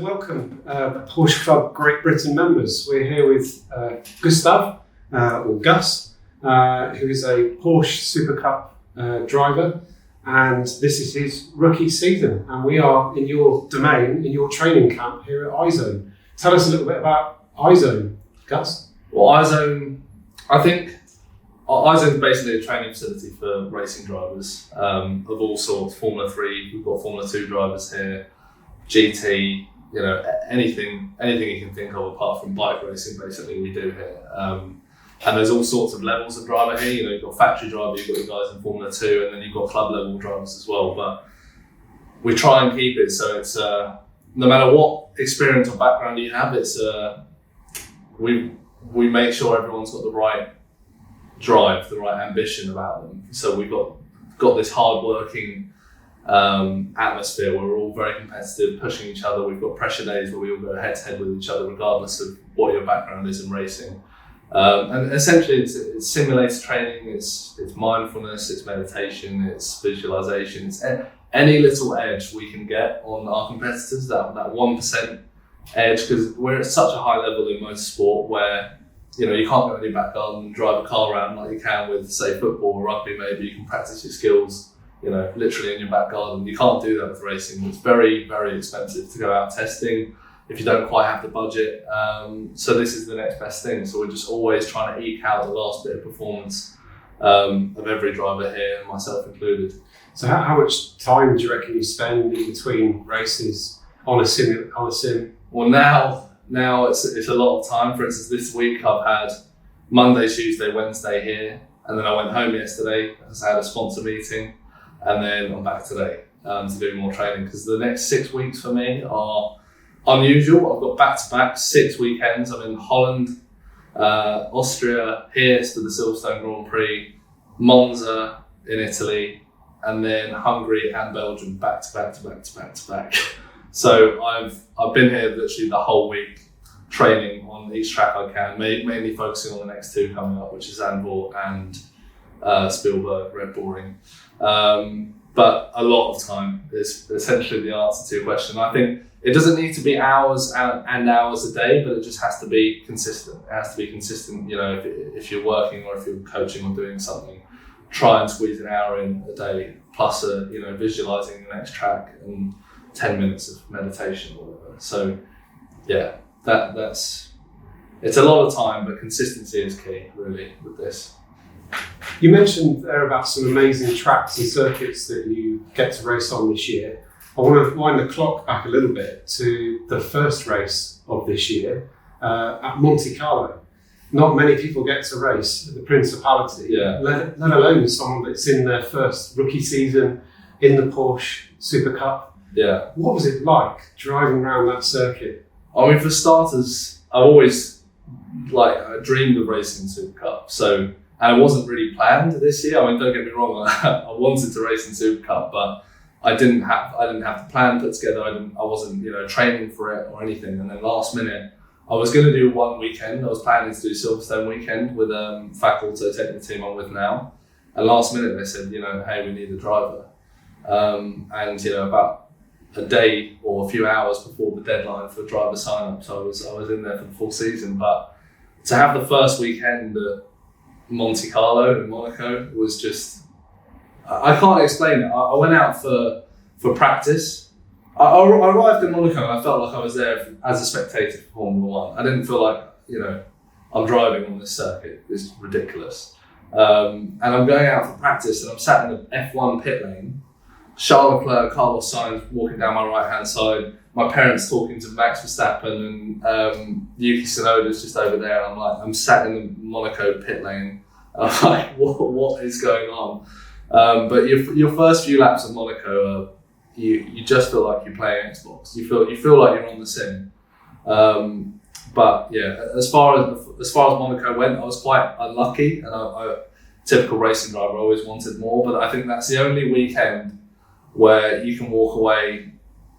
Welcome, Porsche Club Great Britain members. We're here with Gustav, or Gus, who is a Porsche Supercup driver, and this is his rookie season. And we are in your domain, in your training camp here at iZone. Tell us a little bit about iZone, Gus. Well, iZone, I think iZone is basically a training facility for racing drivers of all sorts. Formula 3, we've got Formula 2 drivers here, GT, anything you can think of apart from bike racing, basically we do here. And there's all sorts of levels of driver here. You've got factory driver, you've got your guys in Formula 2, and then you've got club level drivers as well. But we try and keep it so it's no matter what experience or background you have, it's we make sure everyone's got the right drive, the right ambition about them. So we've got this hard-working atmosphere where we're all very competitive, pushing each other. We've got pressure days where we all go head-to-head with each other, regardless of what your background is in racing. And essentially, it's simulator training. It's mindfulness. It's meditation. It's visualization. It's any little edge we can get on our competitors. That 1% edge, because we're at such a high level in motorsport where you can't go in your back garden and drive a car around like you can with, say, football or rugby. Maybe you can practice your skills literally in your back garden. You can't do that with racing. It's very, very expensive to go out testing if you don't quite have the budget. So this is the next best thing. So we're just always trying to eke out the last bit of performance of every driver here, myself included. So how much time do you reckon you spend in between races on a sim? Well, now it's a lot of time. For instance, this week I've had Monday, Tuesday, Wednesday here, and then I went home yesterday because I had a sponsor meeting. And then I'm back today to do more training, because the next 6 weeks for me are unusual. I've got back-to-back 6 weekends. I'm in Holland, Austria, here for the Silverstone Grand Prix, Monza in Italy, and then Hungary and Belgium back-to-back. So I've been here literally the whole week training on each track I can, mainly focusing on the next two coming up, which is Zandvoort and Spielberg, Red Bull Ring. But a lot of time is essentially the answer to your question. I think it doesn't need to be hours and hours a day, but it just has to be consistent. It has to be consistent. If you're working or if you're coaching or doing something, try and squeeze an hour in a day, plus visualizing the next track and 10 minutes of meditation or whatever. So yeah, it's a lot of time, but consistency is key really with this. You mentioned there about some amazing tracks and circuits that you get to race on this year. I want to wind the clock back a little bit to the first race of this year at Monte Carlo. Not many people get to race at the Principality, let alone someone that's in their first rookie season in the Porsche Supercup. Yeah. What was it like driving around that circuit? I mean, for starters, I've always dreamed of racing Supercup. And it wasn't really planned this year. I mean, don't get me wrong, I wanted to race in Supercup, but I didn't have the plan put together. I wasn't training for it or anything. And then last minute, I was going to do one weekend. I was planning to do Silverstone weekend with Faculto Technical team I'm with now. And last minute they said, hey, we need a driver. And about a day or a few hours before the deadline for driver sign up, so I was in there for the full season. But to have the first weekend at Monte Carlo in Monaco was just, I can't explain it. I went out for practice. I arrived in Monaco and I felt like I was there as a spectator for Formula 1. I didn't feel like, I'm driving on this circuit. It's ridiculous. And I'm going out for practice and I'm sat in the F1 pit lane. Charles Leclerc, Carlos Sainz walking down my right-hand side. My parents talking to Max Verstappen and Yuki Tsunoda's just over there. And I'm sat in the Monaco pit lane. I'm like, what is going on? But your first few laps of Monaco, you just feel like you're playing Xbox. You feel like you're on the sim. But yeah, as far as Monaco went, I was quite unlucky. And I typical racing driver, I always wanted more. But I think that's the only weekend where you can walk away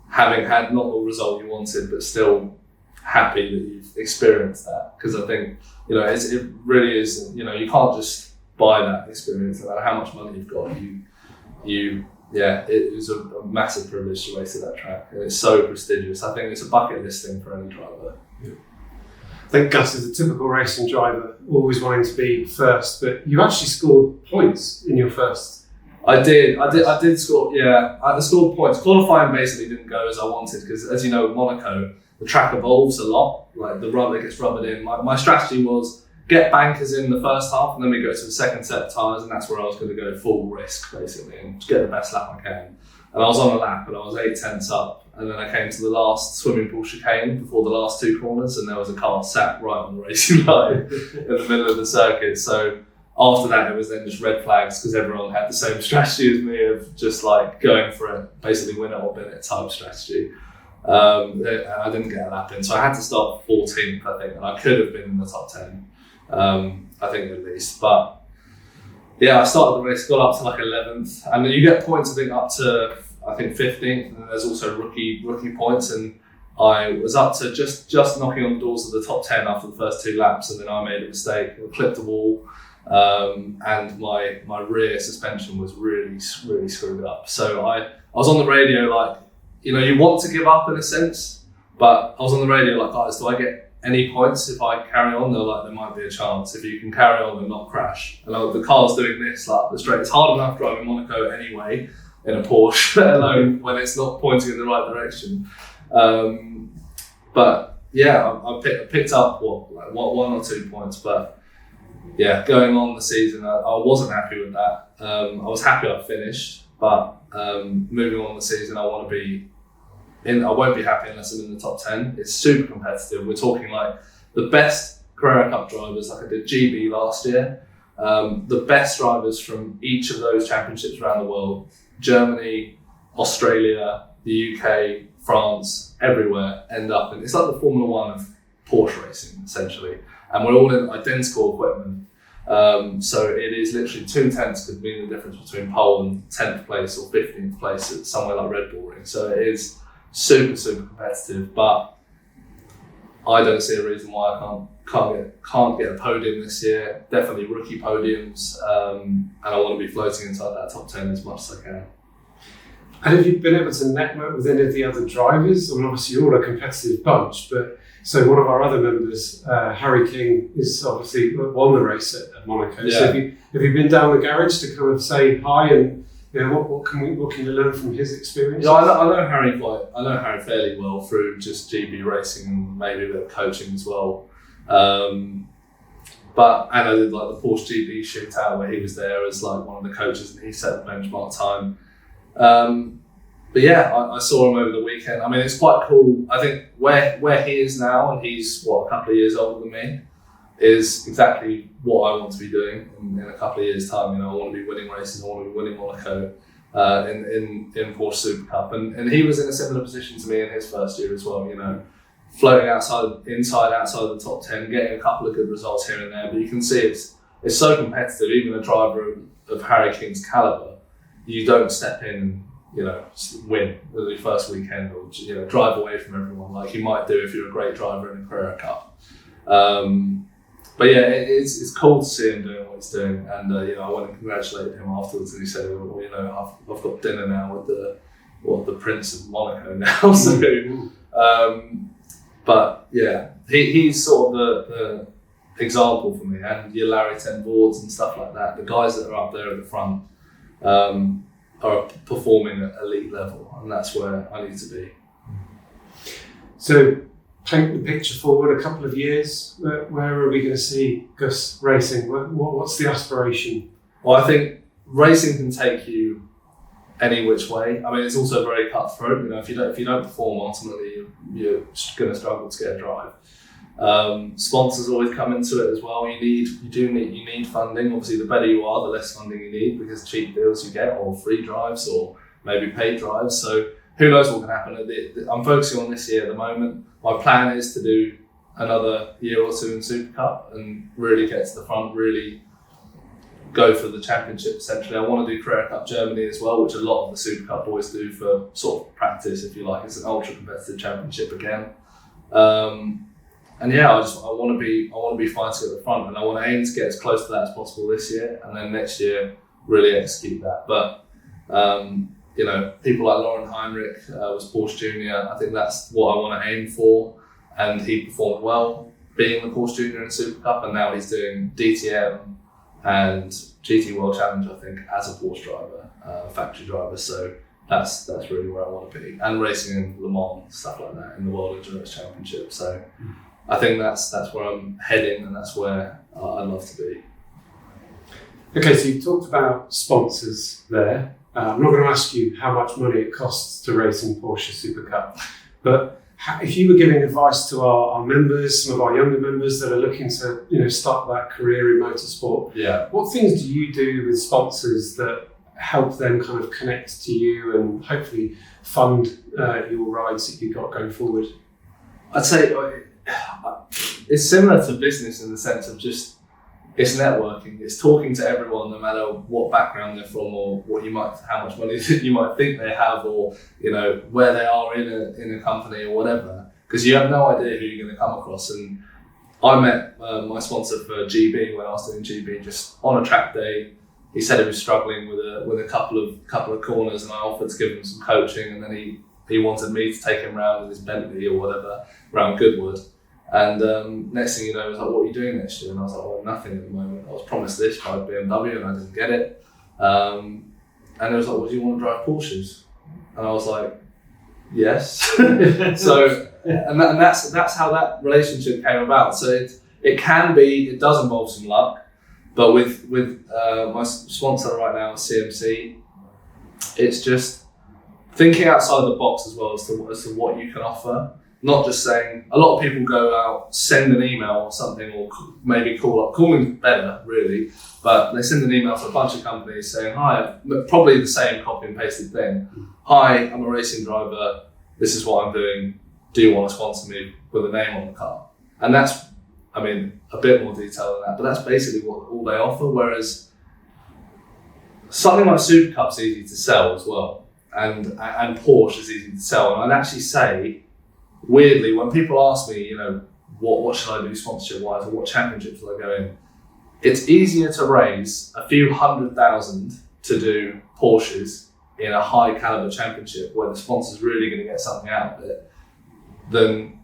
having had not the result you wanted, but still happy that you've experienced that. Because I think, it really is, you can't just buy that experience. No matter how much money you've got, you yeah, it was a massive privilege to race at that track, and it's so prestigious. I think it's a bucket list thing for any driver. Yeah. I think Gus is a typical racing driver, always wanting to be first, but you actually scored points in your first. I did score. Yeah, I scored points. Qualifying basically didn't go as I wanted because, as you know, with Monaco, the track evolves a lot. Like the rubber gets rubbered in. My strategy was get bankers in the first half, and then we go to the second set of tyres, and that's where I was going to go full risk basically and get the best lap I can. And I was on a lap, and I was 8/10 up, and then I came to the last swimming pool chicane before the last two corners, and there was a car sat right on the racing line in the middle of the circuit. So after that, it was then just red flags because everyone had the same strategy as me of just like going for it, basically win it or bin it type strategy. I didn't get a lap in, so I had to start 14th, I think, and I could have been in the top 10. I think at least, but yeah, I started the race, got up to like 11th, and then you get points I think up to 15th, and then there's also rookie points, and I was up to just knocking on the doors of the top 10 after the first two laps, and then I made a mistake, I clipped the wall, and my rear suspension was really screwed up. So I was on the radio like, you know, you want to give up in a sense, but I was on the radio like, guys, do I get any points if I carry on? They're like, there might be a chance if you can carry on and not crash. And the car's doing this like the straight. It's hard enough driving Monaco anyway in a Porsche, let alone when it's not pointing in the right direction. But yeah, I picked up one or 2 points. But yeah, going on the season, I wasn't happy with that. I was happy I finished, but moving on the season, I won't be happy unless I'm in the top 10. It's super competitive. We're talking like the best Carrera Cup drivers, like I did GB last year, the best drivers from each of those championships around the world, Germany, Australia, the UK, France, everywhere end up in, it's like the Formula One of Porsche racing essentially. And we're all in identical equipment. So it is literally 2/10 could mean the difference between pole and 10th place or 15th place at somewhere like Red Bull Ring. So it is super competitive, but I don't see a reason why I can't get a podium this year. Definitely rookie podiums, and I want to be floating inside that top 10 as much as I can. And have you been able to network with any of the other drivers? I mean, obviously you're all a competitive bunch, but so one of our other members, Harry King, is obviously won the race at Monaco. Yeah. So have you been down the garage to kind of say hi and, you know, what can you learn from his experience? Yeah, I know Harry fairly well through just GB racing and maybe a bit of coaching as well. And I did like the Porsche GB shootout where he was there as like one of the coaches and he set the benchmark time. But yeah, I saw him over the weekend. I mean, it's quite cool. I think where he is now, and he's a couple of years older than me, is exactly what I want to be doing in a couple of years' time. You know, I want to be winning races. I want to be winning Monaco in Porsche Supercup. And he was in a similar position to me in his first year as well. You know, floating outside the top 10, getting a couple of good results here and there. But you can see it's so competitive. Even a driver of Harry King's caliber, you don't step in and, you know, win the first weekend or, you know, drive away from everyone like you might do if you're a great driver in a Carrera Cup. But yeah, it's cool to see him doing what he's doing, and you know, I want to congratulate him afterwards. And he said, well, you know, I've got dinner now with the Prince of Monaco now. So, but yeah, he's sort of the example for me, and your Larry 10 boards and stuff like that. The guys that are up there at the front are performing at elite level, and that's where I need to be. So, paint the picture forward a couple of years. Where are we going to see Gus racing? What's the aspiration? Well, I think racing can take you any which way. I mean, it's also very cutthroat. You know, if you don't perform, ultimately you're going to struggle to get a drive. Sponsors always come into it as well. You need funding. Obviously, the better you are, the less funding you need, because cheap deals you get, or free drives, or maybe paid drives. So who knows what can happen? I'm focusing on this year at the moment. My plan is to do another year or two in Supercup and really get to the front, really go for the championship essentially. I want to do Carrera Cup Germany as well, which a lot of the Supercup boys do for sort of practice, if you like. It's an ultra competitive championship again. And yeah, I want to be fighting at the front, and I want to aim to get as close to that as possible this year, and then next year really execute that. But you know, people like Lauren Heinrich was Porsche Junior. I think that's what I want to aim for, and he performed well being the Porsche Junior in Supercup, and now he's doing DTM and GT World Challenge, I think, as a Porsche driver, factory driver. So that's really where I want to be, and racing in Le Mans, stuff like that, in the World Endurance Championship. So I think that's where I'm heading, and that's where I'd love to be. Okay, so you talked about sponsors there. I'm not going to ask you how much money it costs to race in Porsche Supercup, but if you were giving advice to our members, some of our younger members that are looking to, you know, start that career in motorsport, what things do you do with sponsors that help them kind of connect to you and hopefully fund your rides that you've got going forward? I'd say it's similar to business in the sense of just, it's networking. It's talking to everyone, no matter what background they're from, or how much money you might think they have, or, you know, where they are in a company or whatever. Because you have no idea who you're going to come across. And I met my sponsor for GB when I was doing GB, just on a track day. He said he was struggling with a couple of corners, and I offered to give him some coaching, and then he wanted me to take him around in his Bentley or whatever around Goodwood. And next thing you know, it was like, what are you doing next year? And I was like, well, nothing at the moment. I was promised this by BMW and I didn't get it. And it was like, well, do you want to drive Porsches? And I was like, yes. So, and that's how that relationship came about. So it does involve some luck, but with my sponsor right now, CMC, it's just thinking outside the box as well as to what you can offer. Not just saying, a lot of people go out, send an email or something, or maybe calling better really, but they send an email to a bunch of companies saying, hi, probably the same copy and pasted thing. Hi, I'm a racing driver, this is what I'm doing, do you want to sponsor me with a name on the car? And that's, I mean, a bit more detail than that, but that's basically all they offer, whereas something like Supercup's easy to sell as well, and Porsche is easy to sell. And I'd actually say, weirdly, when people ask me, you know, what should I do sponsorship wise, or what championships should I go in, it's easier to raise a few 100,000 to do Porsches in a high caliber championship where the sponsor's really going to get something out of it. Then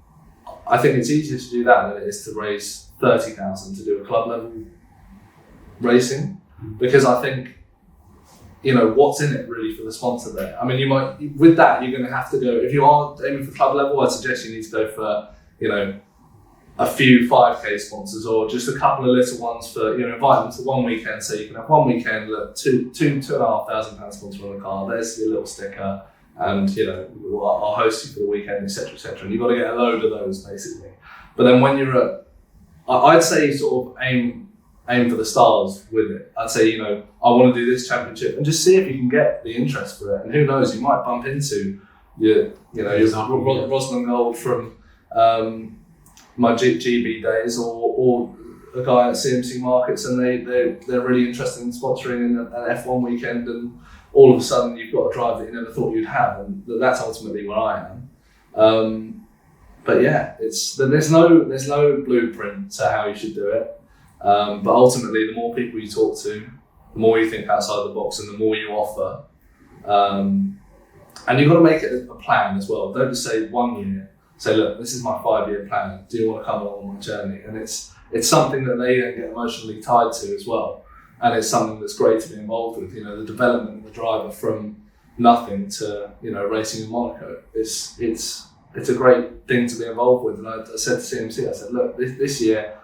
I think it's easier to do that than it is to raise 30,000 to do a club level racing, because I think, you know, what's in it really for the sponsor there? I mean, you might, with that, you're going to have to go, if you are aiming for club level, I'd suggest you need to go for, you know, a few 5K sponsors, or just a couple of little ones for, you know, invite them to one weekend, so you can have one weekend, look, £2,500 sponsor on the car, there's your little sticker, and, you know, I'll host you for the weekend, etc., etc. And you've got to get a load of those basically. But then when you're at, I'd say sort of aim for the stars with it. I'd say, you know, I want to do this championship, and just see if you can get the interest for it. And who knows, you might bump into your Rosman Gold from my GB days, or a guy at CMC Markets, and they're really interested in sponsoring an F1 weekend, and all of a sudden you've got a drive that you never thought you'd have, and that's ultimately where I am. But yeah, there's no blueprint to how you should do it. But ultimately, the more people you talk to, the more you think outside the box, and the more you offer. And you've got to make it a plan as well. Don't just say 1 year. Say, look, this is my 5-year plan. Do you want to come along on my journey? And it's something that they then get emotionally tied to as well. And it's something that's great to be involved with. You know, the development of the driver from nothing to, you know, racing in Monaco. It's a great thing to be involved with. And I said to CMC, I said, look, this year,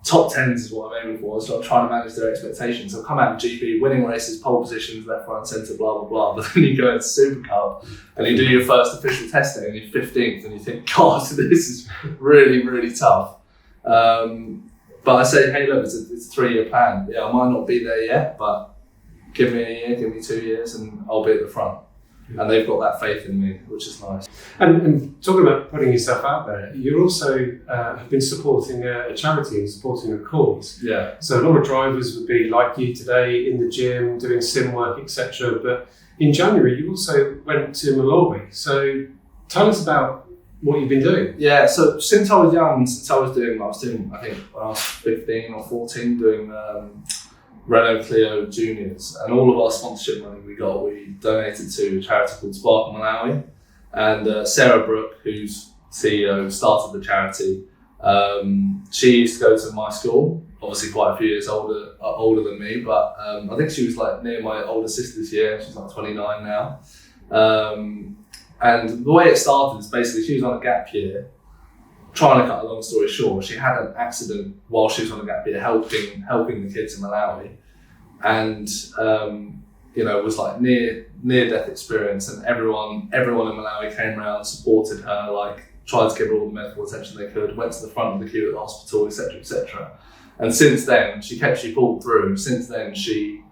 top 10s is what I'm aiming for. So I'm trying to manage their expectations. I'll come out in GB, winning races, pole positions, left, right, and centre, blah, blah, blah. But then you go into Supercup and you do your first official testing and you're 15th, and you think, God, this is really, really tough. But I say, hey, look, it's a 3-year plan. Yeah, I might not be there yet, but give me a year, give me 2 years, and I'll be at the front. And they've got that faith in me, which is nice. And talking about putting yourself out there, you also have been supporting a charity and supporting a cause. Yeah. So a lot of drivers would be like you today, in the gym, doing sim work, etc. But in January, you also went to Malawi. So tell us about what you've been doing. Yeah, so since I was young, I think when I was 15 or 14, doing Renault Clio Juniors, and all of our sponsorship money we donated to a charity called Sparkle Malawi. And Sarah Brooke, who's CEO, started the charity. She used to go to my school, obviously quite a few years older than me, but I think she was like near my older sister's year. She's like 29 now. And the way it started is basically she was on a gap year. Trying to cut a long story short, she had an accident while she was on a gap year helping the kids in Malawi, and was like near death experience, and everyone in Malawi came around, supported her, like tried to give her all the medical attention they could, went to the front of the queue at the hospital, etc., etc. And since then, she pulled through. Since then, she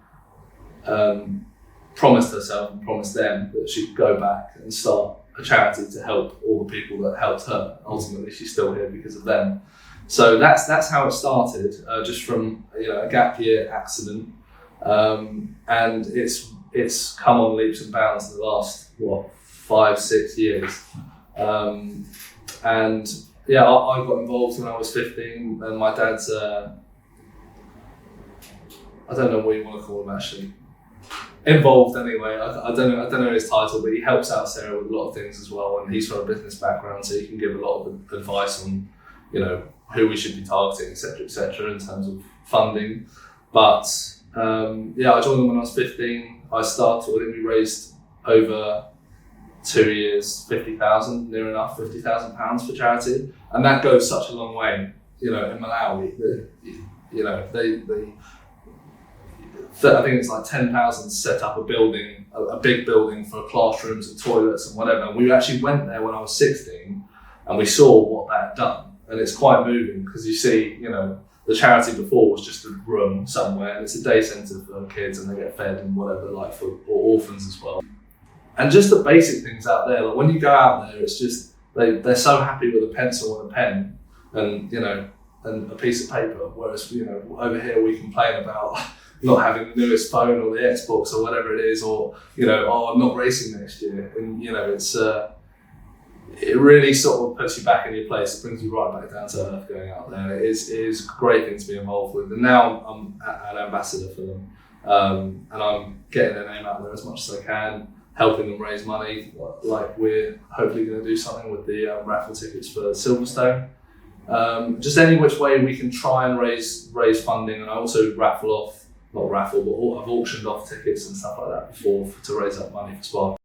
promised herself and promised them that she'd go back and start a charity to help all the people that helped her. Ultimately, she's still here because of them. So that's how it started, just from a gap year accident, and it's come on leaps and bounds in the last 5-6 years. And yeah, I got involved when I was 15, and my dad's I don't know what you want to call him actually. Involved anyway. I don't know his title, but he helps out Sarah with a lot of things as well, and he's from a business background, so he can give a lot of advice on who we should be targeting, etc., in terms of funding. But I joined them when I was 15. I think we raised over 2 years £50,000, near enough £50,000 for charity, and that goes such a long way. In Malawi, I think it's like 10,000 to set up a building, a big building for classrooms and toilets and whatever. And we actually went there when I was 16, and we saw what they had done. And it's quite moving because you see, the charity before was just a room somewhere, and it's a day centre for kids, and they get fed and whatever, or orphans as well. And just the basic things out there, like when you go out there, it's just, they're so happy with a pencil and a pen and a piece of paper. Whereas, over here we complain about not having the newest phone or the Xbox or whatever it is, or I'm not racing next year, and it really sort of puts you back in your place. It brings you right back down to earth going out there. It is a great thing to be involved with, and now I'm an ambassador for them, and I'm getting their name out there as much as I can, helping them raise money. Like we're hopefully going to do something with the raffle tickets for Silverstone. Just any which way we can try and raise funding, and I also I've auctioned off tickets and stuff like that before to raise up money for Sparkle